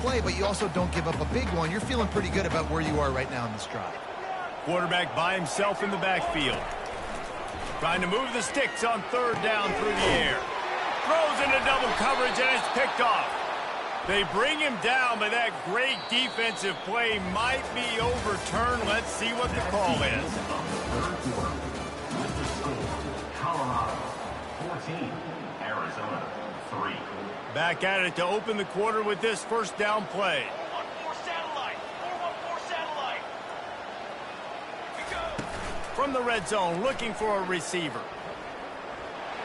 play, but you also don't give up a big one. You're feeling pretty good about where you are right now in this drive. Quarterback by himself in the backfield. Trying to move the sticks on third down through the air. Throws into double coverage, and it's picked off. They bring him down, but that great defensive play might be overturned. Let's see what the call is. Colorado 14, Arizona 3. Back at it to open the quarter with this first down play. 1-4 satellite. 4-1-4 satellite. We go. From the red zone, looking for a receiver.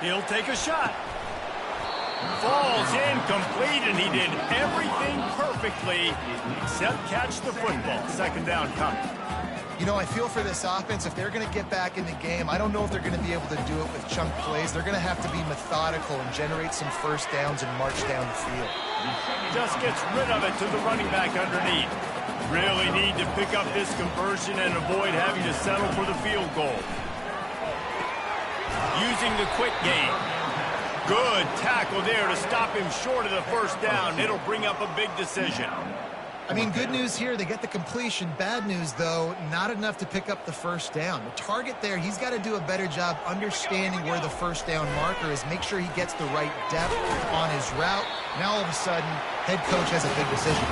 He'll take a shot. Falls incomplete, and he did everything perfectly except catch the football. Second down coming. You know, I feel for this offense. If they're going to get back in the game, I don't know if they're going to be able to do it with chunk plays. They're going to have to be methodical and generate some first downs and march down the field. Just gets rid of it to the running back underneath. Really need to pick up this conversion and avoid having to settle for the field goal. Using the quick game. Good tackle there to stop him short of the first down. It'll bring up a big decision. I mean, good news here, they get the completion. Bad news, though, not enough to pick up the first down. The target there, he's got to do a better job understanding where the first down marker is, make sure he gets the right depth on his route. Now, all of a sudden, head coach has a big decision.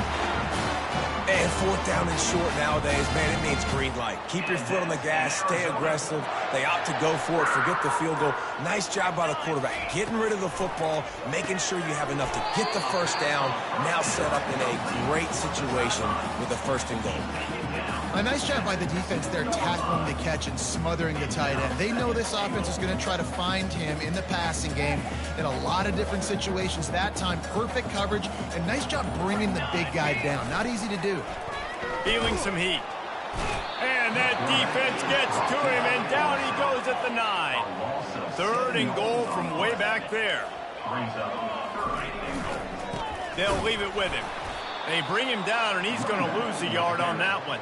And fourth down and short nowadays, man, it means green light. Keep your foot on the gas, stay aggressive. They opt to go for it, forget the field goal. Nice job by the quarterback, getting rid of the football, making sure you have enough to get the first down. Now set up in a great situation with a first and goal. A nice job by the defense there, tackling the catch and smothering the tight end. They know this offense is going to try to find him in the passing game in a lot of different situations. That time, perfect coverage, and nice job bringing the big guy down. Not easy to do. Feeling some heat. And that defense gets to him, and down he goes at the 9. Third and goal from way back there. They'll leave it with him. They bring him down, and he's going to lose a yard on that one.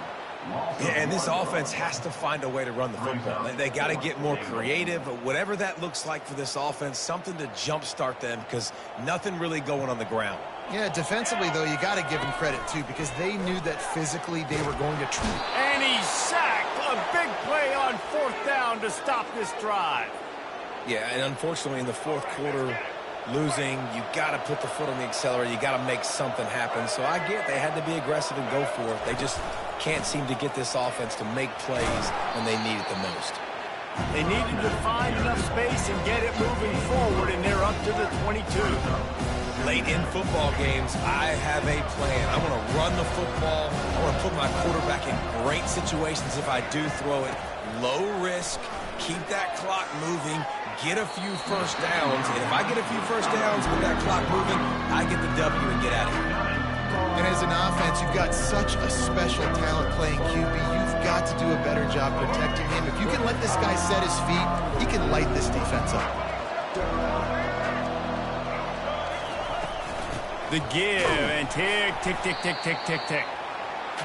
Yeah, and this offense has to find a way to run the football. They got to get more creative, whatever that looks like for this offense, something to jumpstart them because nothing really going on the ground. Yeah, defensively, though, you got to give them credit, too, because they knew that physically they were going to treat. And he's sacked. A big play on fourth down to stop this drive. Yeah, and unfortunately in the fourth quarter, losing, you got to put the foot on the accelerator. You got to make something happen. So I get they had to be aggressive and go for it. They just can't seem to get this offense to make plays when they need it the most. They needed to find enough space and get it moving forward, and they're up to the 22. Late in football games, I have a plan. I want to run the football. I want to put my quarterback in great situations if I do throw it. Low risk, keep that clock moving, get a few first downs. And if I get a few first downs with that clock moving, I get the W and get out of here. And as an offense, you've got such a special talent playing QB. You've got to do a better job protecting him. If you can let this guy set his feet, he can light this defense up. The give and tick, tick, tick, tick, tick, tick, tick.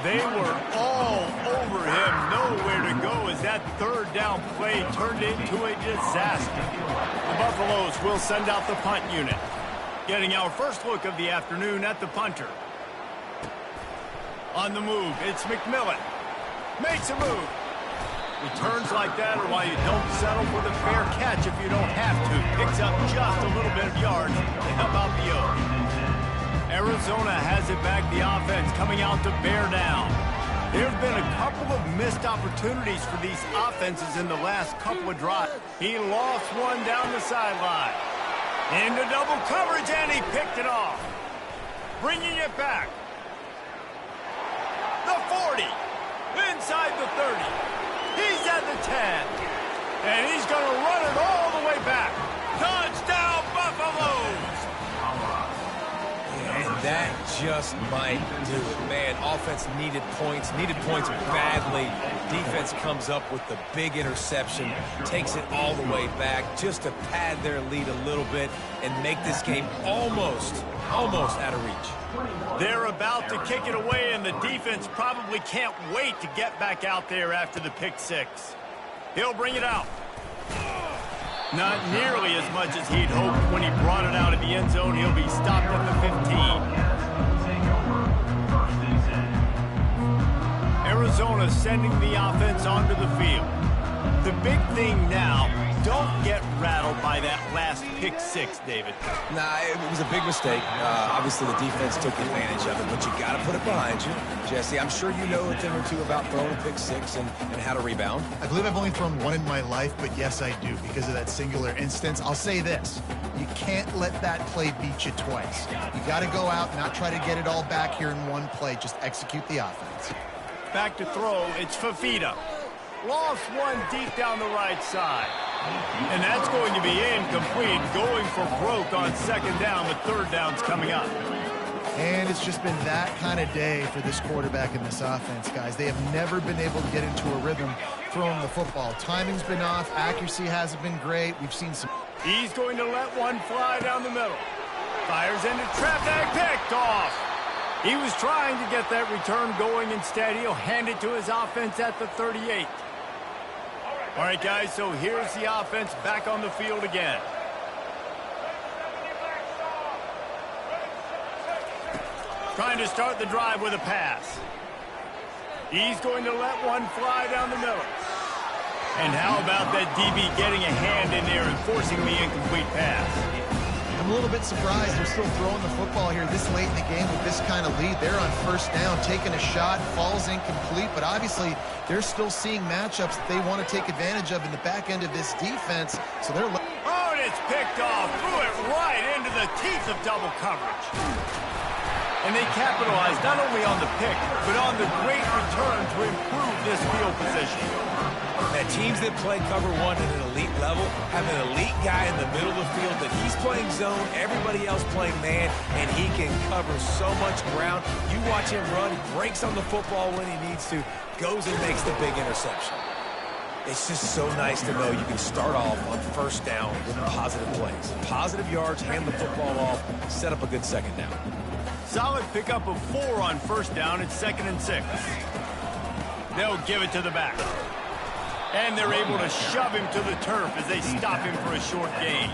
They were all over him. Nowhere to go as that third down play turned into a disaster. The Buffaloes will send out the punt unit. Getting our first look of the afternoon at the punter. On the move, it's McMillan. Makes a move. Returns like that are why you don't settle for the fair catch if you don't have to. Picks up just a little bit of yards to help out the O. Arizona has it back, the offense coming out to bear down. There have been a couple of missed opportunities for these offenses in the last couple of drives. He lost one down the sideline. Into double coverage, and he picked it off. Bringing it back. The 40. Inside the 30. He's at the 10. And he's going to run it all the way back. Touchdown, Buffaloes! And that just might do it. Man, offense needed points badly. Defense comes up with the big interception, takes it all the way back just to pad their lead a little bit and make this game almost out of reach. They're about to kick it away, and the defense probably can't wait to get back out there after the pick six. He'll bring it out. Not nearly as much as he'd hoped when he brought it out of the end zone. He'll be stopped at the 15. of sending the offense onto the field. The big thing now, don't get rattled by that last pick six, David. Nah, it was a big mistake. Obviously, the defense took advantage of it, but you got to put it behind you. Jesse, I'm sure you know a thing or two about throwing a pick six and how to rebound. I believe I've only thrown one in my life, but yes, I do because of that singular instance. I'll say this. You can't let that play beat you twice. You got to go out and not try to get it all back here in one play. Just execute the offense. Back to throw, it's Fafita. Lost one deep down the right side. And that's going to be incomplete, going for broke on second down, but third down's coming up. And it's just been that kind of day for this quarterback in this offense, guys. They have never been able to get into a rhythm throwing the football. Timing's been off. Accuracy hasn't been great. We've seen some... He's going to let one fly down the middle. Fires into traffic, picked off. He was trying to get that return going. Instead, he'll hand it to his offense at the 38. All right, guys, so here's the offense back on the field again. Trying to start the drive with a pass. He's going to let one fly down the middle. And how about that DB getting a hand in there and forcing the incomplete pass? I'm a little bit surprised they're still throwing the football here this late in the game with this kind of lead. They're on first down, taking a shot, falls incomplete, but obviously they're still seeing matchups that they want to take advantage of in the back end of this defense. So they're... Oh, and it's picked off, threw it right into the teeth of double coverage. And they capitalized not only on the pick, but on the great return to improve this field position. That teams that play cover one at an elite level have an elite guy in the middle of the field that he's playing zone, everybody else playing man, and he can cover so much ground. You watch him run, he breaks on the football when he needs to, goes and makes the big interception. It's just so nice to know you can start off on first down with positive plays. Positive yards, hand the football off, set up a good second down. Solid pickup of 4 on first down. It's 2nd and 6. They'll give it to the back. And they're able to shove him to the turf as they stop him for a short gain.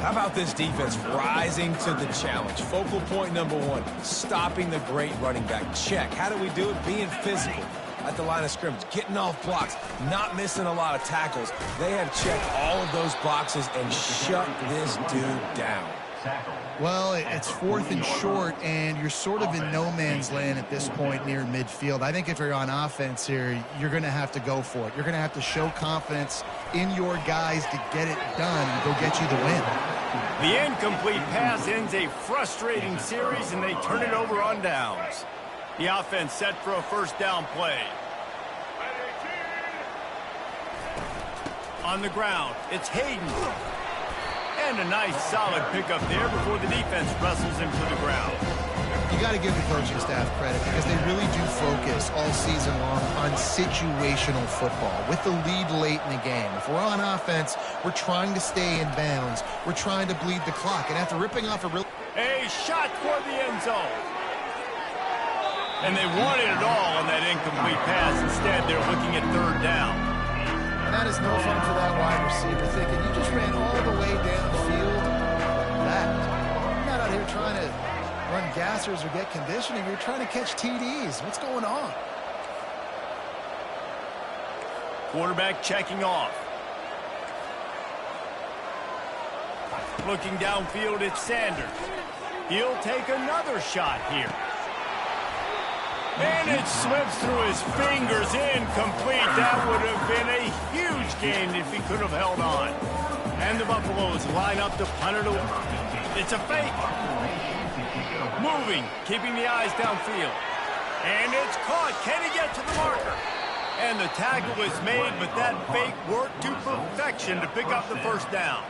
How about this defense rising to the challenge? Focal point number 1, stopping the great running back. Check. How do we do it? Being physical at the line of scrimmage, getting off blocks, not missing a lot of tackles. They have checked all of those boxes and shut this dude down. Well, it's 4th and short, and you're sort of in no man's land at this point near midfield. I think if you're on offense here, you're going to have to go for it. You're going to have to show confidence in your guys to get it done and go get you the win. The incomplete pass ends a frustrating series, and they turn it over on downs. The offense set for a first down play. On the ground, it's Hayden. And a nice solid pickup there before the defense wrestles him to the ground. You got to give the coaching staff credit because they really do focus all season long on situational football with the lead late in the game. If we're on offense, we're trying to stay in bounds. We're trying to bleed the clock. And after ripping off a shot toward the end zone. And they wanted it all on that incomplete pass. Instead, they're looking at third down. That is no fun for that wide receiver, thinking you just ran all the way downfield. You're not out here trying to run gassers or get conditioning. You're trying to catch TDs. What's going on? Quarterback checking off. Looking downfield, it's Sanders. He'll take another shot here. And it slips through his fingers, incomplete. That would have been a huge gain if he could have held on. And the Buffaloes line up to punt it away. It's a fake. Moving, keeping the eyes downfield. And it's caught. Can he get to the marker? And the tackle is made, but that fake worked to perfection to pick up the first down.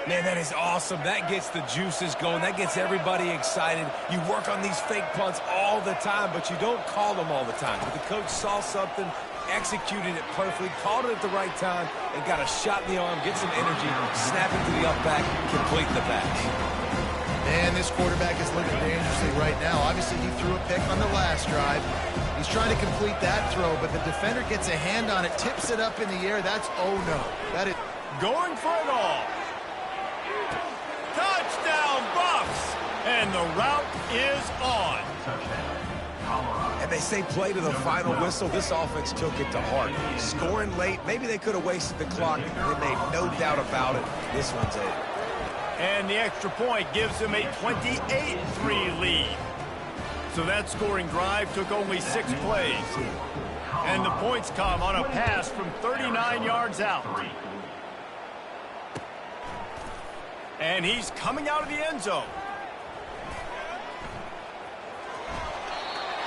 Man, that is awesome. That gets the juices going. That gets everybody excited. You work on these fake punts all the time, but you don't call them all the time. But the coach saw something, executed it perfectly, called it at the right time, and got a shot in the arm, get some energy, snap it to the up back, complete the pass. Man, this quarterback is looking dangerously right now. Obviously, he threw a pick on the last drive. He's trying to complete that throw, but the defender gets a hand on it, tips it up in the air. That's oh no. That is going for it all. Touchdown, Buffs! And the route is on. And they say play to the final whistle. This offense took it to heart. Scoring late, maybe they could have wasted the clock. They made no doubt about it. This one's it. And the extra point gives them a 28-3 lead. So that scoring drive took only 6 plays. And the points come on a pass from 39 yards out. And he's coming out of the end zone.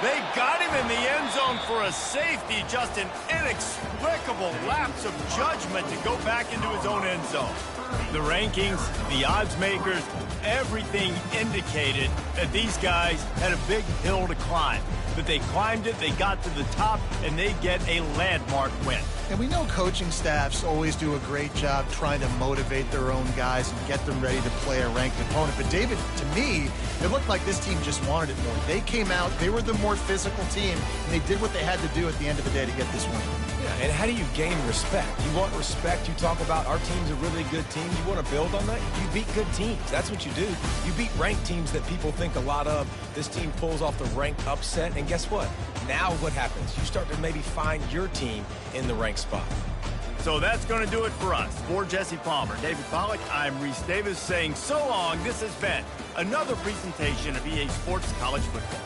They got him in the end zone for a safety. Just an inexplicable lapse of judgment to go back into his own end zone. The rankings, the odds makers, everything indicated that these guys had a big hill to climb. But they climbed it, they got to the top, and they get a landmark win. And we know coaching staffs always do a great job trying to motivate their own guys and get them ready to play a ranked opponent. But David, to me, it looked like this team just wanted it more. They came out, they were the more physical team, and they did what they had to do at the end of the day to get this win. Yeah, and how do you gain respect? You want respect. You talk about our team's a really good team. You want to build on that? You beat good teams. That's what you do. You beat ranked teams that people think a lot of. This team pulls off the ranked upset, and guess what? Now what happens? You start to maybe find your team in the ranked spot. So that's going to do it for us. For Jesse Palmer, David Pollack, I'm Reese Davis saying so long. This has been another presentation of EA Sports College Football.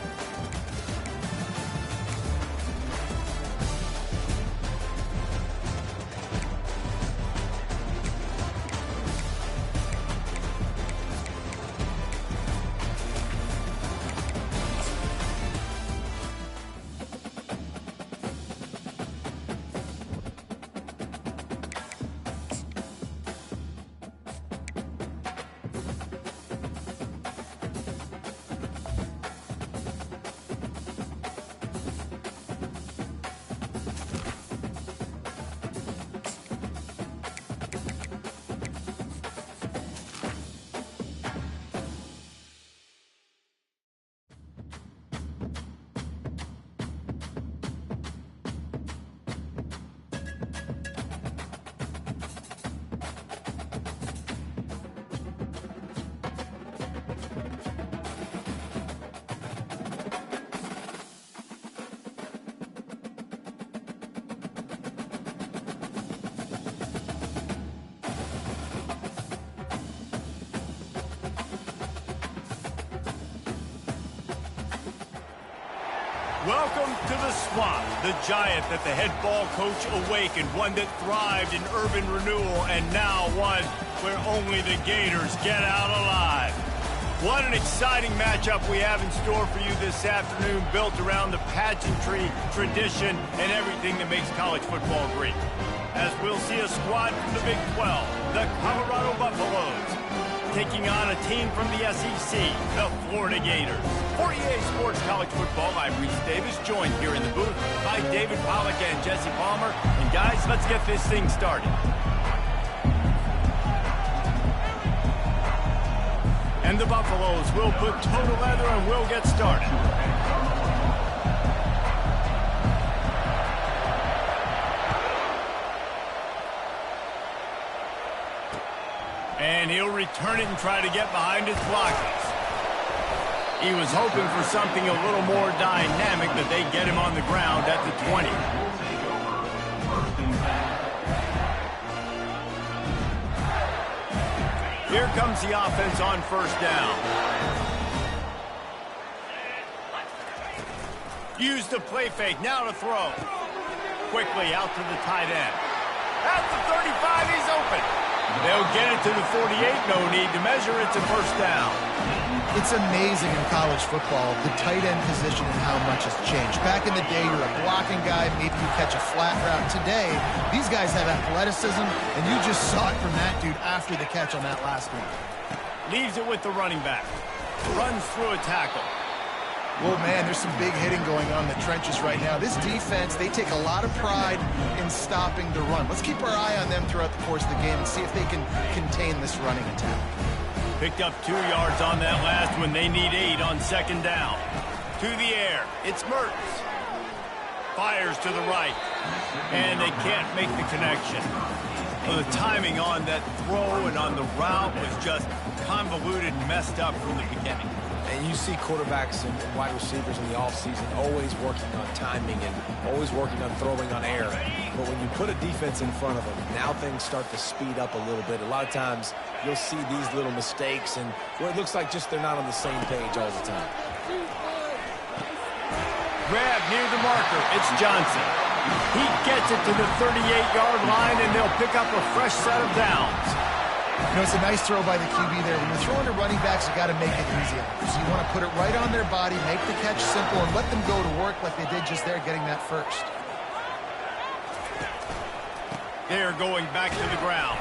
Welcome to the Swamp, the giant that the head ball coach awakened, one that thrived in urban renewal, and now one where only the Gators get out alive. What an exciting matchup we have in store for you this afternoon, built around the pageantry, tradition, and everything that makes college football great. As we'll see a squad from the Big 12, the Colorado Buffaloes, taking on a team from the SEC, the Florida Gators. For EA Sports College Football, I'm Reese Davis, joined here in the booth by David Pollack and Jesse Palmer. And guys, let's get this thing started. And the Buffaloes will put total leather and we'll get started. And he'll return it and try to get behind his blockers. He was hoping for something a little more dynamic, but they get him on the ground at the 20. Here comes the offense on first down. Use the play fake, now to throw. Quickly out to the tight end. At the 35, he's open. They'll get it to the 48, no need to measure it to first down. It's amazing in college football, the tight end position and how much has changed. Back in the day, you're a blocking guy, maybe you catch a flat route. Today, these guys have athleticism, and you just saw it from that dude after the catch on that last one. Leaves it with the running back. Runs through a tackle. Well, man, there's some big hitting going on in the trenches right now. This defense, they take a lot of pride in stopping the run. Let's keep our eye on them throughout the course of the game and see if they can contain this running attack. Picked up 2 yards on that last one. They need 8 on second down. To the air. It's Mertens. Fires to the right. And they can't make the connection. Well, the timing on that throw and on the route was just convoluted and messed up from the beginning. And you see quarterbacks and wide receivers in the offseason always working on timing and always working on throwing on air. But when you put a defense in front of them, now things start to speed up a little bit. A lot of times you'll see these little mistakes and where it looks like just they're not on the same page all the time. Grab near the marker. It's Johnson. He gets it to the 38-yard line, and they'll pick up a fresh set of downs. You know, it's a nice throw by the QB there. When you're throwing to running backs, you got to make it easy. So you want to put it right on their body, make the catch simple, and let them go to work like they did just there, getting that first. They're going back to the ground.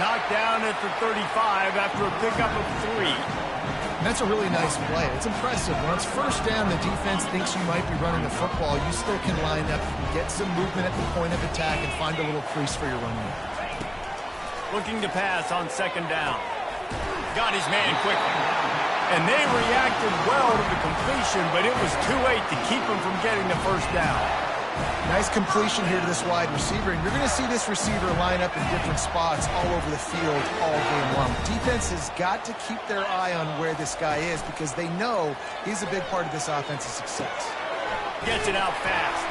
Knocked down at the 35 after a pickup of 3. And that's a really nice play. It's impressive. When it's first down, the defense thinks you might be running the football. You still can line up, you can get some movement at the point of attack, and find a little crease for your running back. Looking to pass on second down. Got his man quickly. And they reacted well to the completion, but it was too late to keep him from getting the first down. Nice completion here to this wide receiver, and you're going to see this receiver line up in different spots all over the field all game long. Defense has got to keep their eye on where this guy is because they know he's a big part of this offense's success. Gets it out fast.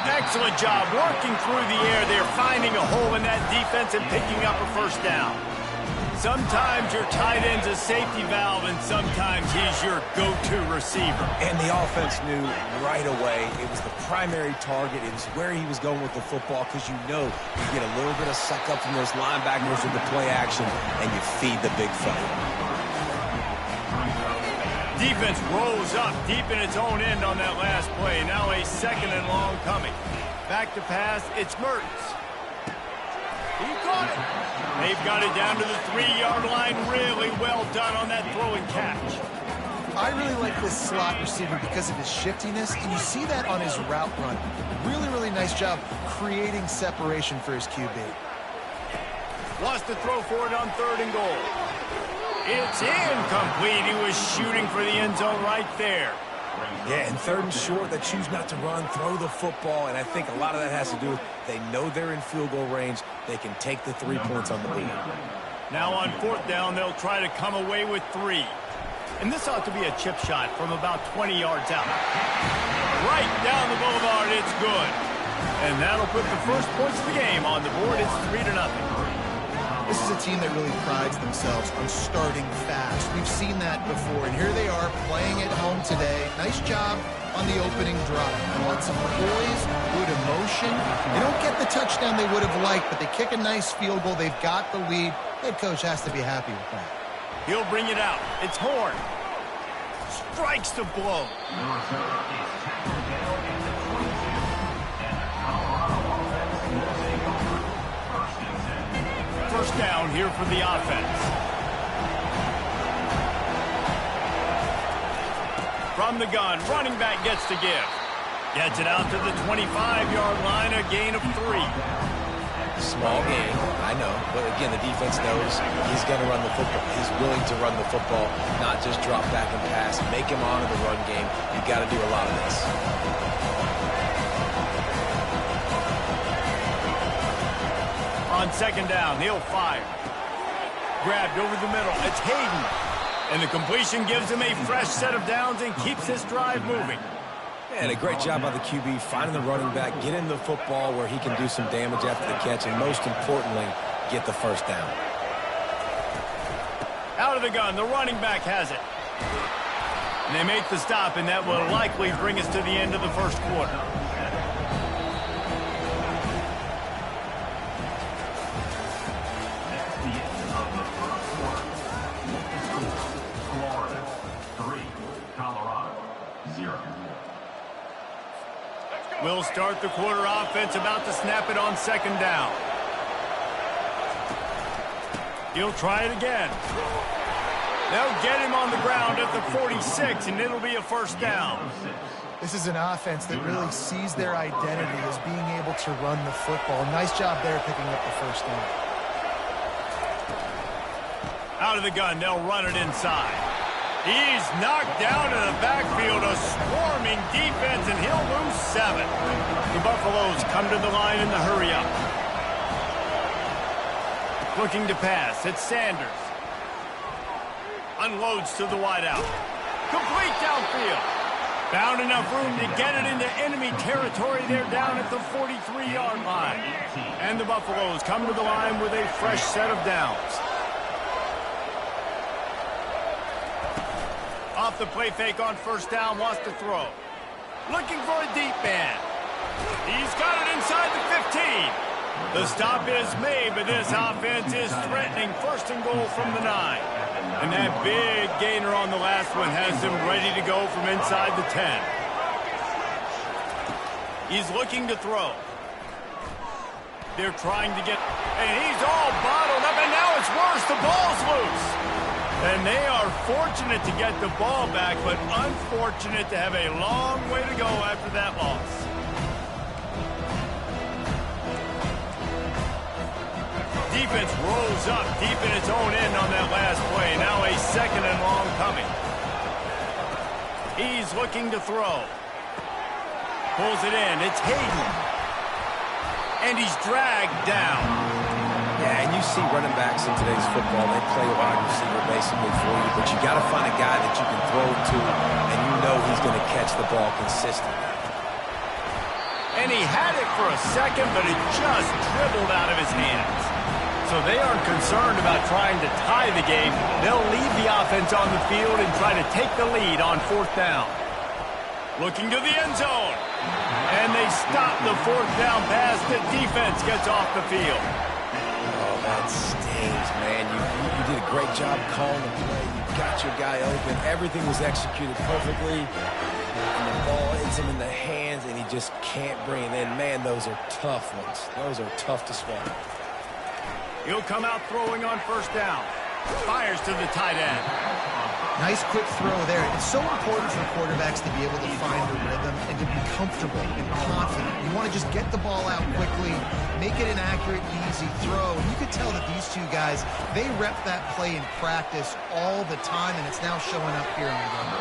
Excellent job working through the air. They're finding a hole in that defense and picking up a first down. Sometimes your tight end's a safety valve, and sometimes he's your go-to receiver. And the offense knew right away it was the primary target. It was where he was going with the football because you know you get a little bit of suck up from those linebackers with the play action, and you feed the big fella. Defense rolls up deep in its own end on that last play. Now a second and long coming. Back to pass, it's Mertens. He caught it. They've got it down to the 3-yard line. Really well done on that throw and catch. I really like this slot receiver because of his shiftiness, and you see that on his route run. Really, really nice job creating separation for his QB. Wants to throw for it on third and goal. It's incomplete. He was shooting for the end zone right there. Yeah, and third and short, they choose not to run, throw the football, and I think a lot of that has to do with they know they're in field goal range. They can take the 3 points on the board. Now on fourth down, they'll try to come away with 3. And this ought to be a chip shot from about 20 yards out. Right down the boulevard, it's good. And that'll put the first points of the game on the board. It's 3-0. This is a team that really prides themselves on starting fast. We've seen that before, and here they are playing at home today. Nice job on the opening drive. Lots of poise, good emotion. They don't get the touchdown they would have liked, but they kick a nice field goal. They've got the lead. Head coach has to be happy with that. He'll bring it out. It's Horn. Strikes the blow. First down here for the offense. From the gun, running back gets to give. Gets it out to the 25-yard line, a gain of 3. Small game, I know, but again, the defense knows he's going to run the football. He's willing to run the football, not just drop back and pass. Make him honor the run game. You've got to do a lot of this. On second down, he'll fire. Grabbed over the middle. It's Hayden. And the completion gives him a fresh set of downs and keeps this drive moving. And a great job by the QB finding the running back, get him the football where he can do some damage after the catch, and most importantly, get the first down. Out of the gun, the running back has it. And they make the stop, and that will likely bring us to the end of the first quarter. Florida 3, Colorado 0. We'll start the quarter offense, about to snap it on second down. He'll try it again. They'll get him on the ground at the 46, and it'll be a first down. This is an offense that really sees their identity as being able to run the football. Nice job there picking up the first down. Out of the gun, they'll run it inside. He's knocked down in the backfield, a swarming defense, and he'll lose 7. The Buffaloes come to the line in the hurry-up. Looking to pass, it's Sanders. Unloads to the wideout. Complete downfield. Found enough room to get it into enemy territory. They're down at the 43-yard line. And the Buffaloes come to the line with a fresh set of downs. Off the play fake on first down, wants to throw. Looking for a deep man. He's got it inside the 15. The stop is made, but this offense is threatening first and goal from the 9. And that big gainer on the last one has them ready to go from inside the 10. He's looking to throw. They're trying to get, and he's all bottled up, and now it's worse. The ball's loose. And they are fortunate to get the ball back, but unfortunate to have a long way to go after that loss. Defense rolls up deep in its own end on that last play. Now a second and long coming. He's looking to throw. Pulls it in. It's Hayden. And he's dragged down. Yeah, and you see running backs in today's football, they play a wide receiver basically for you, but you got to find a guy that you can throw it to, and you know he's going to catch the ball consistently. And he had it for a second, but it just dribbled out of his hands. So they aren't concerned about trying to tie the game. They'll leave the offense on the field and try to take the lead on fourth down. Looking to the end zone. And they stop the fourth down pass. The defense gets off the field. Oh, that stings, man. You did a great job calling the play. You got your guy open. Everything was executed perfectly. And the ball hits him in the hands, and he just can't bring it in. Man, those are tough ones. Those are tough to swallow. He'll come out throwing on first down. Fires to the tight end. Nice quick throw there. It's so important for quarterbacks to be able to find a rhythm and to be comfortable and confident. You want to just get the ball out quickly, make it an accurate, easy throw. And you could tell that these two guys, they rep that play in practice all the time, and it's now showing up here on the game.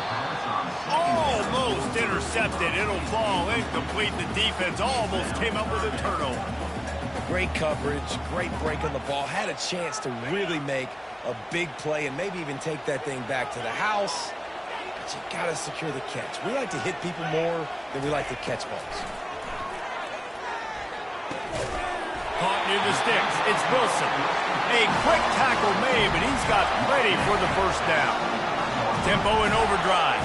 Almost intercepted. It'll fall incomplete. The defense almost came up with a turnover. Great coverage, great break on the ball. Had a chance to really make a big play and maybe even take that thing back to the house. But you got to secure the catch. We like to hit people more than we like to catch balls. Caught near the sticks. It's Wilson. A quick tackle made, but he's got ready for the first down. Tempo in overdrive.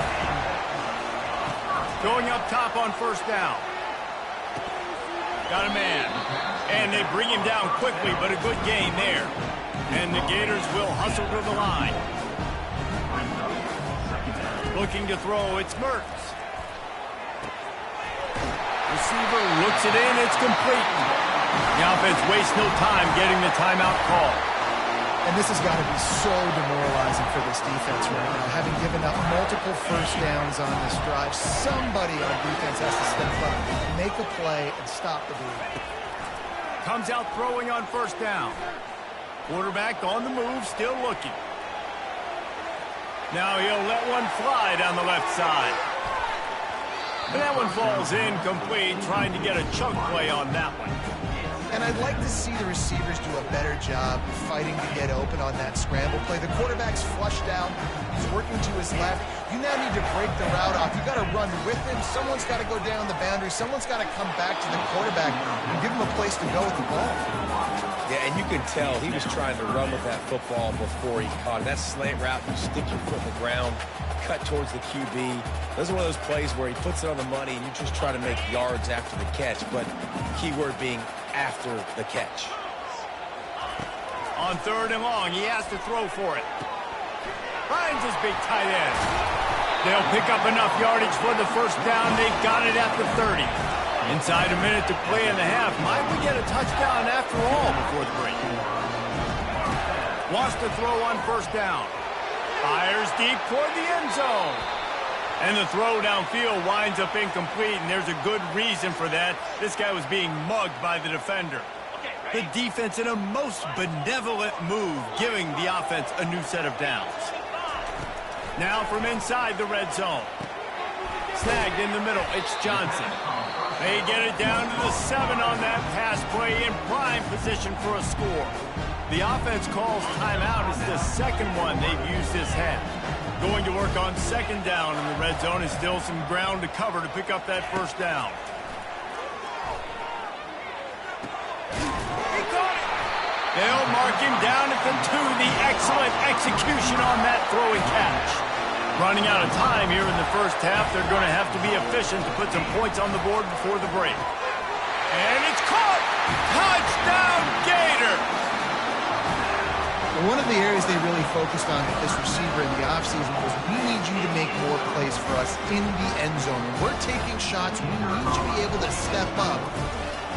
Going up top on first down. Got a man. And they bring him down quickly, but a good gain there. And the Gators will hustle to the line. Looking to throw, it's Mertz. Receiver looks it in, it's complete. The offense wastes no time getting the timeout call. And this has got to be so demoralizing for this defense right now. Having given up multiple first downs on this drive, somebody on defense has to step up, make a play, and stop the bleeding. Comes out throwing on first down. Quarterback on the move, still looking. Now he'll let one fly down the left side. And that one falls incomplete, trying to get a chunk play on that one. And I'd like to see the receivers do a better job fighting to get open on that scramble play. The quarterback's flushed out. He's working to his left. You now need to break the route off. You got to run with him. Someone's got to go down the boundary. Someone's got to come back to the quarterback and give him a place to go with the ball. Yeah, and you can tell he was trying to run with that football before he caught it. That slant route, you stick your foot in the ground, cut towards the QB. Those are one of those plays where he puts it on the money and you just try to make yards after the catch, but keyword being after the catch. On third and long, he has to throw for it. Finds his big tight end. They'll pick up enough yardage for the first down. They got it at the 30. Inside a minute to play in the half. Might we get a touchdown after all before the break? Wants to throw on first down. Fires deep toward the end zone. And the throw downfield winds up incomplete, and there's a good reason for that. This guy was being mugged by the defender. The defense in a most benevolent move, giving the offense a new set of downs. Now from inside the red zone. Snagged in the middle, it's Johnson. They get it down to the 7 on that pass play, in prime position for a score. The offense calls timeout. It's the second one they've used this half. Going to work on second down in the red zone is still some ground to cover to pick up that first down. He caught it. They'll mark him down at the 2. The excellent execution on that throwing catch. Running out of time here in the first half. They're going to have to be efficient to put some points on the board before the break. And it's caught! Touchdown, Gator! One of the areas they really focused on with this receiver in the offseason was, we need you to make more plays for us in the end zone. When we're taking shots, we need you to be able to step up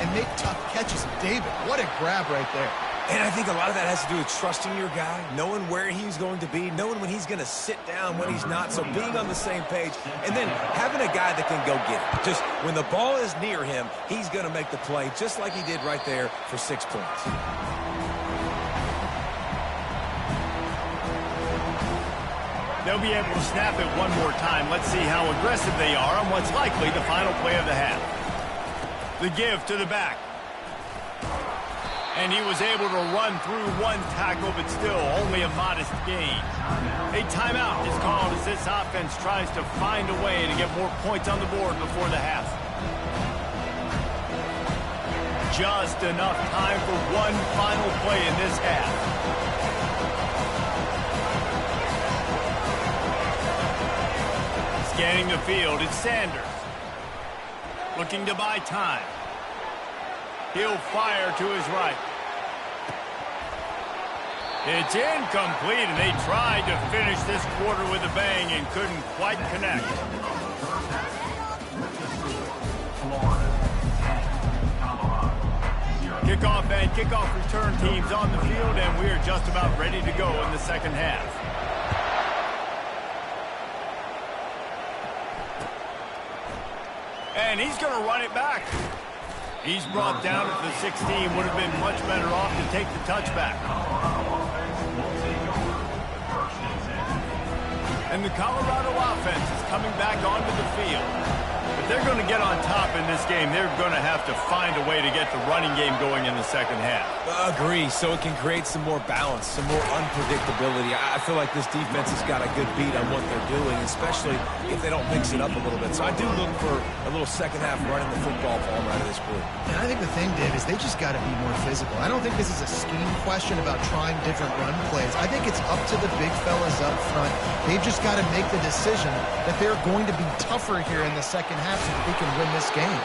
and make tough catches. David, what a grab right there. And I think a lot of that has to do with trusting your guy, knowing where he's going to be, knowing when he's going to sit down, when he's not, so being on the same page, and then having a guy that can go get it. Just when the ball is near him, he's going to make the play, just like he did right there for 6 points. They'll be able to snap it one more time. Let's see how aggressive they are on what's likely the final play of the half. The give to the back. And he was able to run through one tackle, but still only a modest gain. A timeout is called as this offense tries to find a way to get more points on the board before the half. Just enough time for one final play in this half. Scanning the field, it's Sanders. Looking to buy time. He'll fire to his right. It's incomplete, and they tried to finish this quarter with a bang and couldn't quite connect. Kickoff and kickoff return teams on the field, and we're just about ready to go in the second half. And he's going to run it back. He's brought down at the 16. Would have been much better off to take the touchback. And the Colorado offense is coming back onto the field. If they're going to get on top in this game, they're going to have to find a way to get the running game going in the second half. Agree, so it can create some more balance, some more unpredictability. I feel like this defense has got a good beat on what they're doing, especially if they don't mix it up a little bit. So I do look for a little second half running the football ball out of this group. And I think the thing, Dave, is they just got to be more physical. I don't think this is a scheme question about trying different run plays. I think it's up to the big fellas up front. They've just got to make the decision that they're going to be tougher here in the second half so that they can win this game.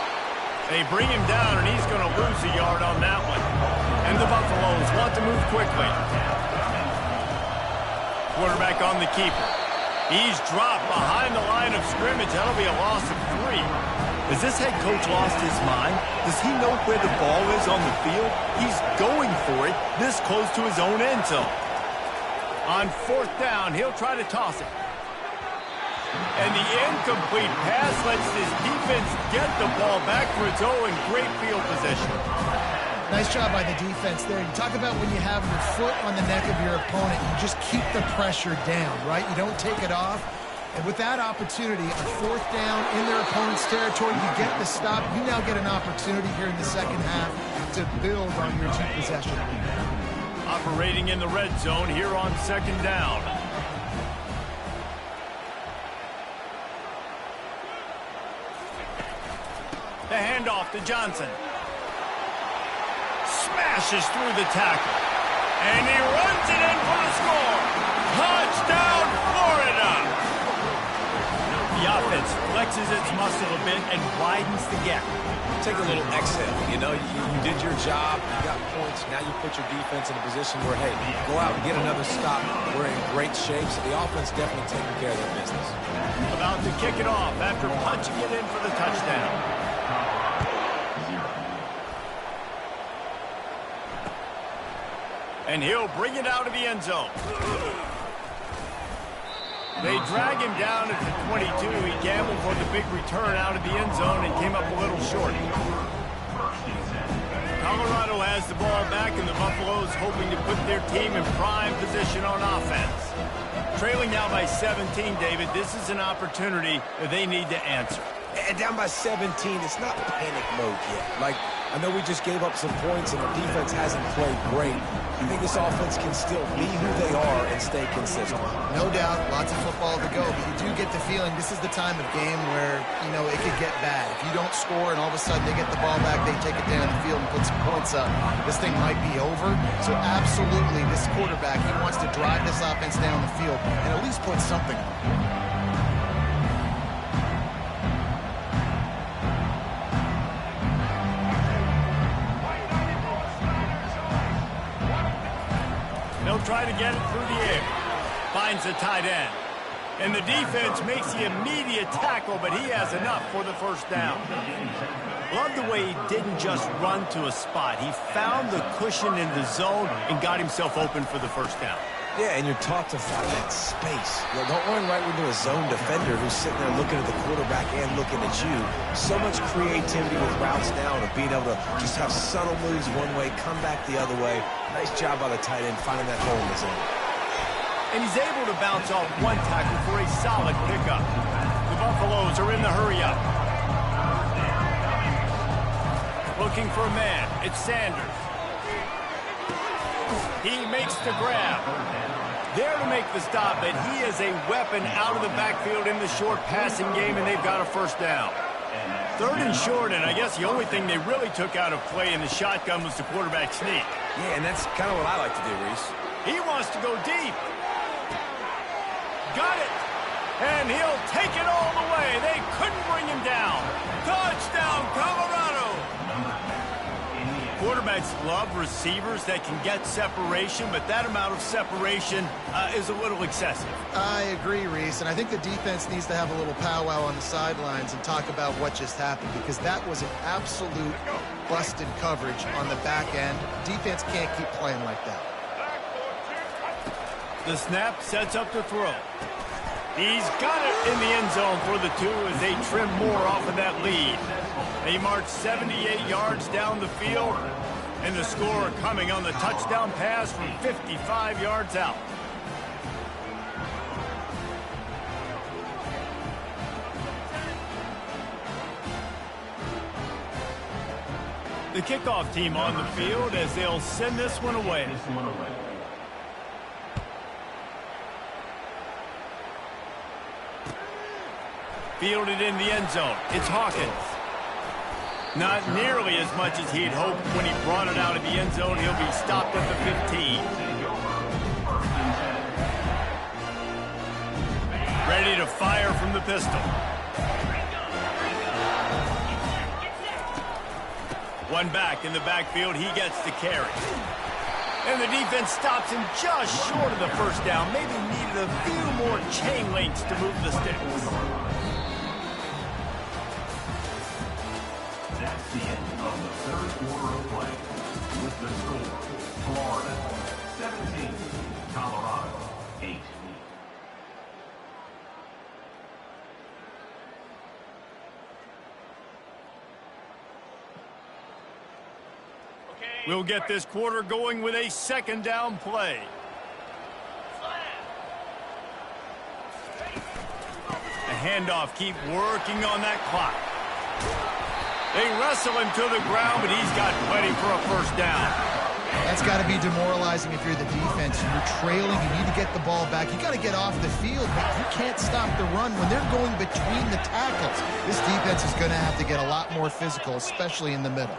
They bring him down, and he's going to lose a yard on that one. And the Buffaloes want to move quickly. Quarterback on the keeper. He's dropped behind the line of scrimmage. That'll be a loss of 3. Has this head coach lost his mind? Does he know where the ball is on the field? He's going for it this close to his own end zone. On fourth down, he'll try to toss it. And the incomplete pass lets this defense get the ball back for its own great field position. Nice job by the defense there. You talk about when you have your foot on the neck of your opponent, you just keep the pressure down, right? You don't take it off. And with that opportunity, a fourth down in their opponent's territory, you get the stop. You now get an opportunity here in the second half to build on your 2 possession. Operating in the red zone here on second down. The handoff to Johnson. Smashes through the tackle. And he runs it in for the score. Touchdown, Florida! The offense flexes its muscle a bit and widens the gap. Take a little exhale. You know, you did your job. You got points. Now you put your defense in a position where, hey, go out and get another stop. We're in great shape. So the offense definitely taking care of their business. About to kick it off after punching it in for the touchdown. And he'll bring it out of the end zone. They drag him down at the 22. He gambled for the big return out of the end zone and came up a little short. Colorado has the ball back, and the Buffaloes hoping to put their team in prime position on offense. Trailing now by 17, David, this is an opportunity that they need to answer. And down by 17, it's not panic mode yet. Like, I know we just gave up some points and our defense hasn't played great. I think this offense can still be who they are and stay consistent. No doubt, lots of football to go, but you do get the feeling this is the time of game where, it could get bad. If you don't score and all of a sudden they get the ball back, they take it down the field and put some points up, this thing might be over. So absolutely, this quarterback, he wants to drive this offense down the field and at least put something on it. Try to get it through the air. Finds the tight end. And the defense makes the immediate tackle, but he has enough for the first down. Love the way he didn't just run to a spot. He found the cushion in the zone and got himself open for the first down. Yeah, and you're taught to find that space. Don't run right into a zone defender who's sitting there looking at the quarterback and looking at you. So much creativity with routes now and being able to just have subtle moves one way, come back the other way. Nice job by the tight end finding that hole in the zone. And he's able to bounce off one tackle for a solid pickup. The Buffaloes are in the hurry-up. Looking for a man. It's Sanders. He makes the grab. There to make the stop, but he is a weapon out of the backfield in the short passing game, and they've got a first down. Third and short, and I guess the only thing they really took out of play in the shotgun was the quarterback sneak. Yeah, and that's kind of what I like to do, Reese. He wants to go deep. Got it. And he'll take it all the way. They couldn't bring him down. Touchdown, Colorado. Quarterbacks love receivers that can get separation, but that amount of separation is a little excessive. I agree, Reese, and I think the defense needs to have a little powwow on the sidelines and talk about what just happened, because that was an absolute busted coverage on the back end. Defense can't keep playing like that. The snap sets up the throw. He's got it in the end zone for the two as they trim more off of that lead. They march 78 yards down the field, and the score coming on the touchdown pass from 55 yards out. The kickoff team on the field as they'll send this one away. Fielded in the end zone. It's Hawkins. Not nearly as much as he'd hoped when he brought it out of the end zone. He'll be stopped at the 15. Ready to fire from the pistol. One back in the backfield. He gets the carry. And the defense stops him just short of the first down. Maybe needed a few more chain links to move the sticks. That's the end of the third quarter of play. With the score, Florida 17, Colorado 8. We'll get this quarter going with a second down play. A handoff, keep working on that clock. They wrestle him to the ground, but he's got plenty for a first down. That's got to be demoralizing if you're the defense. You're trailing, you need to get the ball back. You got to get off the field, but you can't stop the run when they're going between the tackles. This defense is going to have to get a lot more physical, especially in the middle.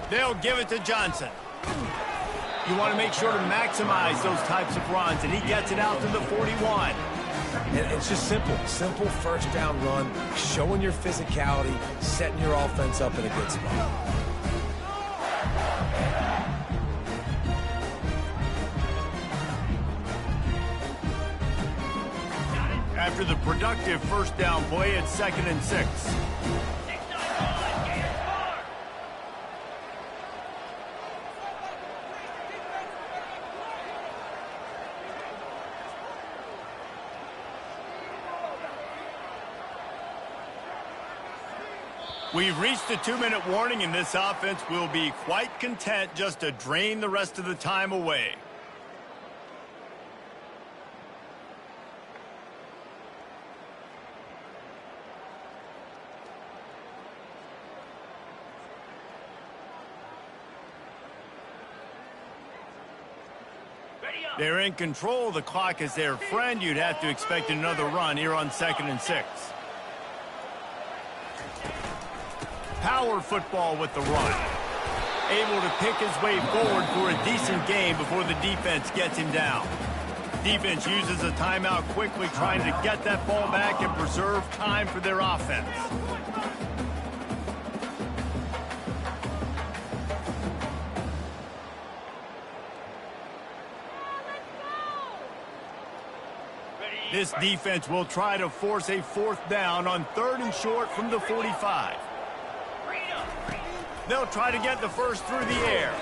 They'll give it to Johnson. You want to make sure to maximize those types of runs, and he gets it out to the 41. And it's just simple first down run, showing your physicality, setting your offense up in a good spot. After the productive first down play, it's 2nd and 6. We've reached the 2-minute warning, and this offense will be quite content just to drain the rest of the time away. They're in control. The clock is their friend. You'd have to expect another run here on 2nd and 6. Power football with the run. Able to pick his way forward for a decent gain before the defense gets him down. Defense uses a timeout quickly, trying to get that ball back and preserve time for their offense. This defense will try to force a 4th down on 3rd and short from the 45. They'll try to get the first through the air.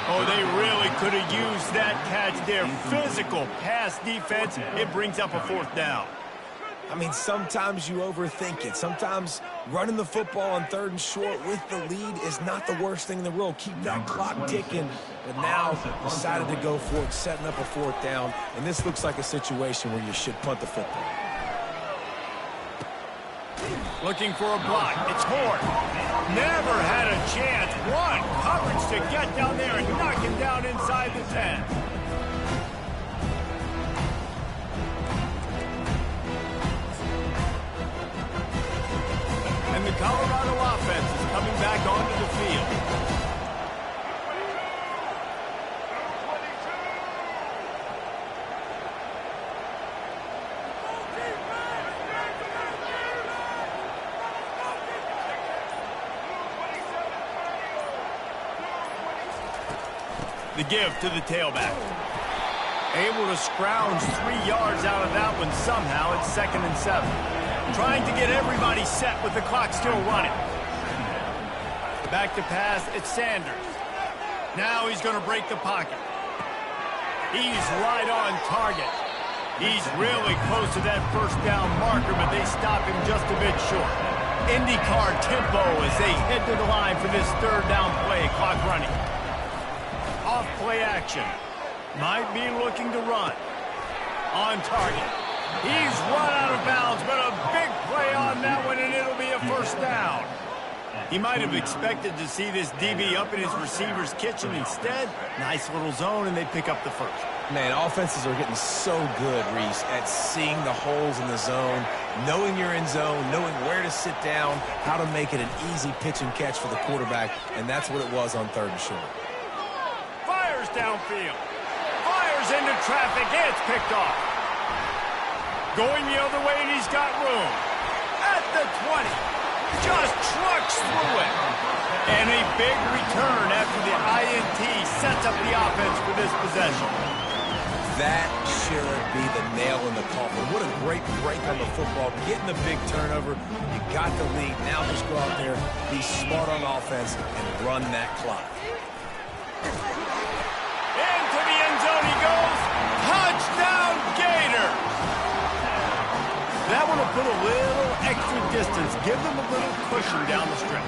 Oh, they really could have used that catch there. Physical pass defense. It brings up a 4th down. I mean, sometimes you overthink it. Sometimes running the football on 3rd and short with the lead is not the worst thing in the world. Keep that clock ticking. But now decided to go for it, setting up a 4th down. And this looks like a situation where you should punt the football. Looking for a block. It's Horn. Never had a chance. One coverage to get down there and knock him down inside the 10. And the Colorado offense is coming back onto the field. The give to the tailback. Able to scrounge 3 yards out of that one somehow. It's 2nd and 7. Trying to get everybody set with the clock still running. Back to pass, it's Sanders. Now he's going to break the pocket. He's right on target. He's really close to that 1st down marker, but they stop him just a bit short. IndyCar tempo as they head to the line for this 3rd down play. Clock running. Off play action. Might be looking to run. On target. He's run out of bounds, but a big play on that one, and it'll be a 1st down. He might have expected to see this DB up in his receiver's kitchen. Instead, nice little zone, and they pick up the 1st. Man, offenses are getting so good, Reese, at seeing the holes in the zone, knowing you're in zone, knowing where to sit down, how to make it an easy pitch and catch for the quarterback, and that's what it was on 3rd and short. Fires downfield. Fires into traffic. It's picked off. Going the other way, and he's got room. At the 20. Just trucks through it. And a big return after the INT sets up the offense for this possession. That should be the nail in the coffin. What a great break on the football. Getting the big turnover. You got the lead. Now just go out there, be smart on offense, and run that clock. Into the end zone he goes. Touchdown, Gator. That one will put a little extra distance. Give them a little cushion down the stretch.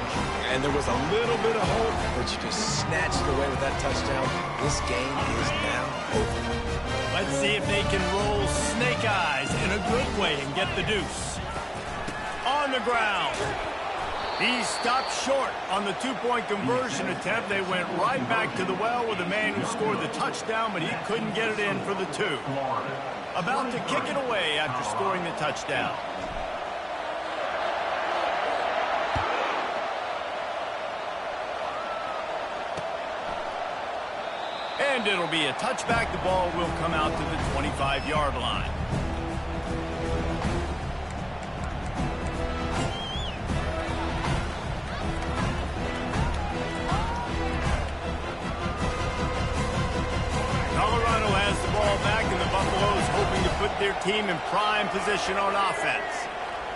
And there was a little bit of hope, but you just snatched it away with that touchdown. This game is now over. Let's see if they can roll snake eyes in a good way and get the deuce. On the ground. He stopped short on the 2-point conversion attempt. They went right back to the well with the man who scored the touchdown, but he couldn't get it in for the 2. About to kick it away after scoring the touchdown. And it'll be a touchback. The ball will come out to the 25-yard line. Colorado has the ball back, and the Buffaloes hoping to put their team in prime position on offense.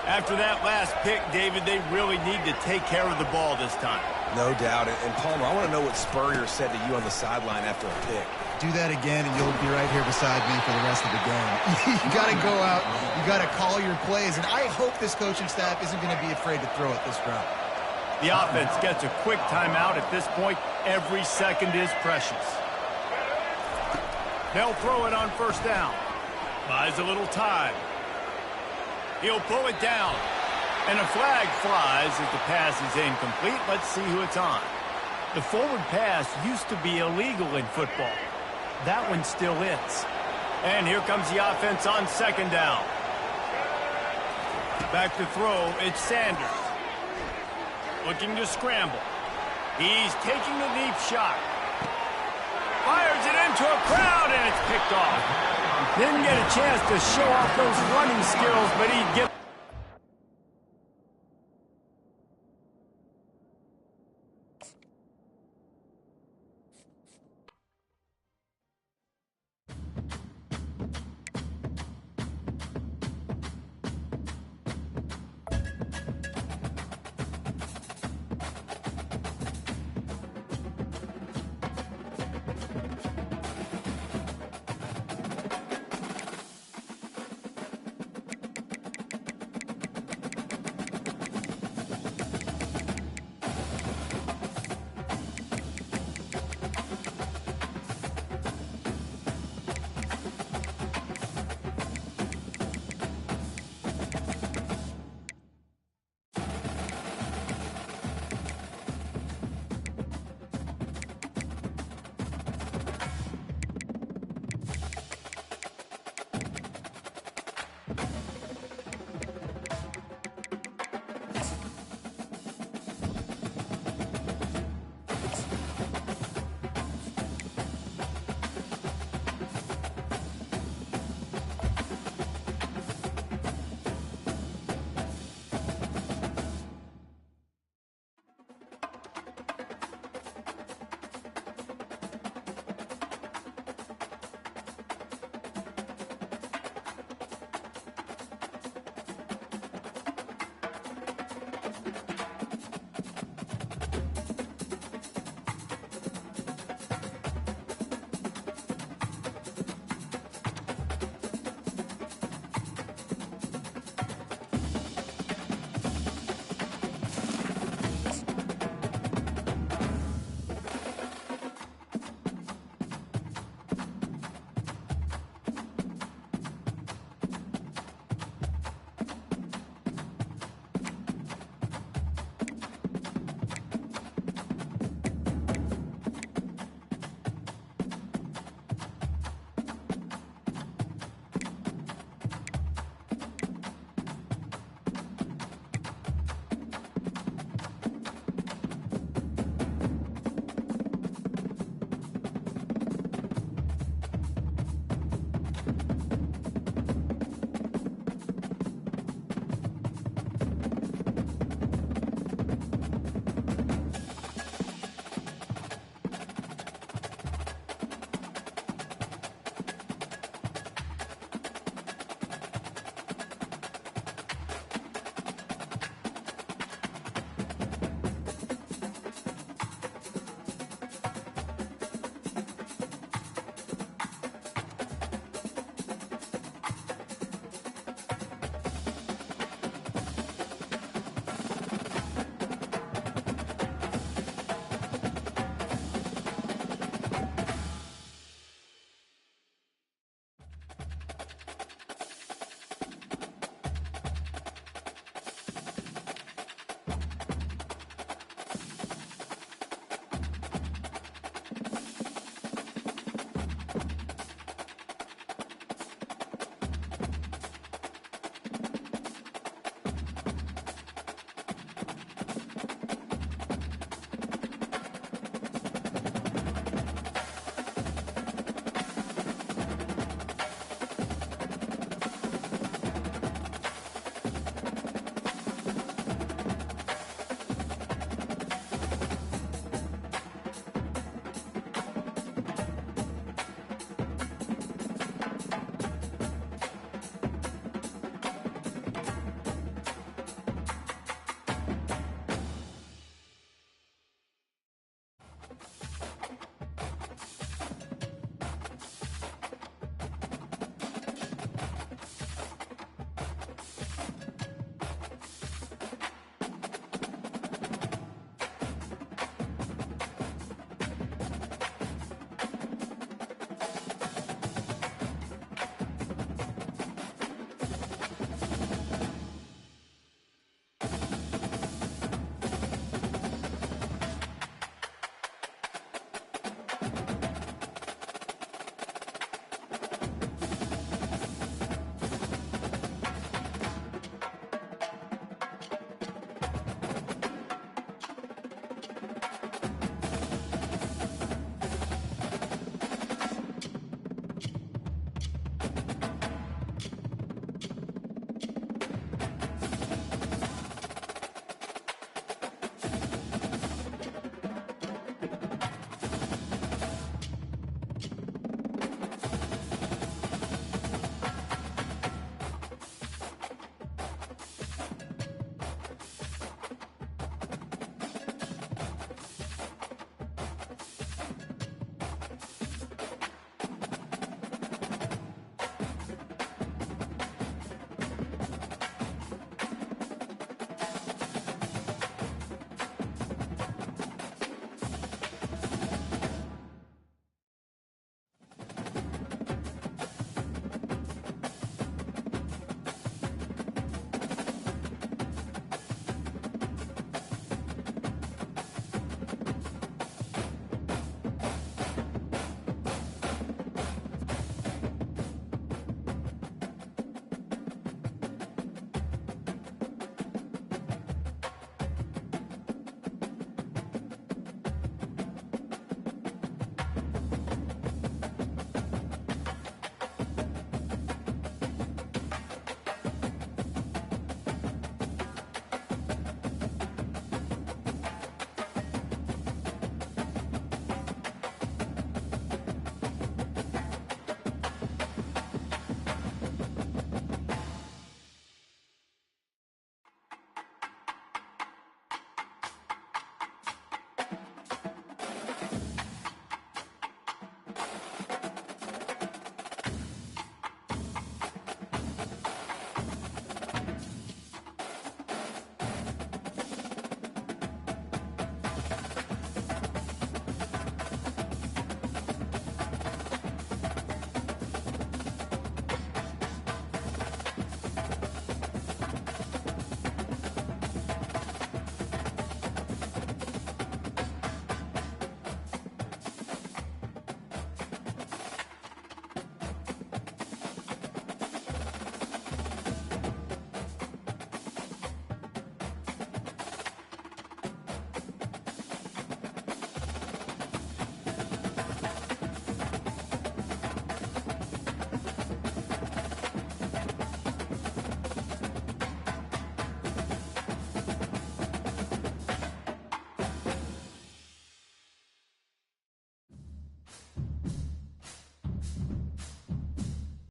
After that last pick, David, they really need to take care of the ball this time. No doubt. And Palmer, I want to know what Spurrier said to you on the sideline after a pick. Do that again, and you'll be right here beside me for the rest of the game. You got to go out. You got to call your plays. And I hope this coaching staff isn't going to be afraid to throw it this route. The offense gets a quick timeout. At this point, every second is precious. They'll throw it on first down. Buys a little time. He'll pull it down. And a flag flies as the pass is incomplete. Let's see who it's on. The forward pass used to be illegal in football. That one still is. And here comes the offense on second down. Back to throw, it's Sanders. Looking to scramble. He's taking the deep shot. Fires it into a crowd, and it's picked off. Didn't get a chance to show off those running skills, but he'd get...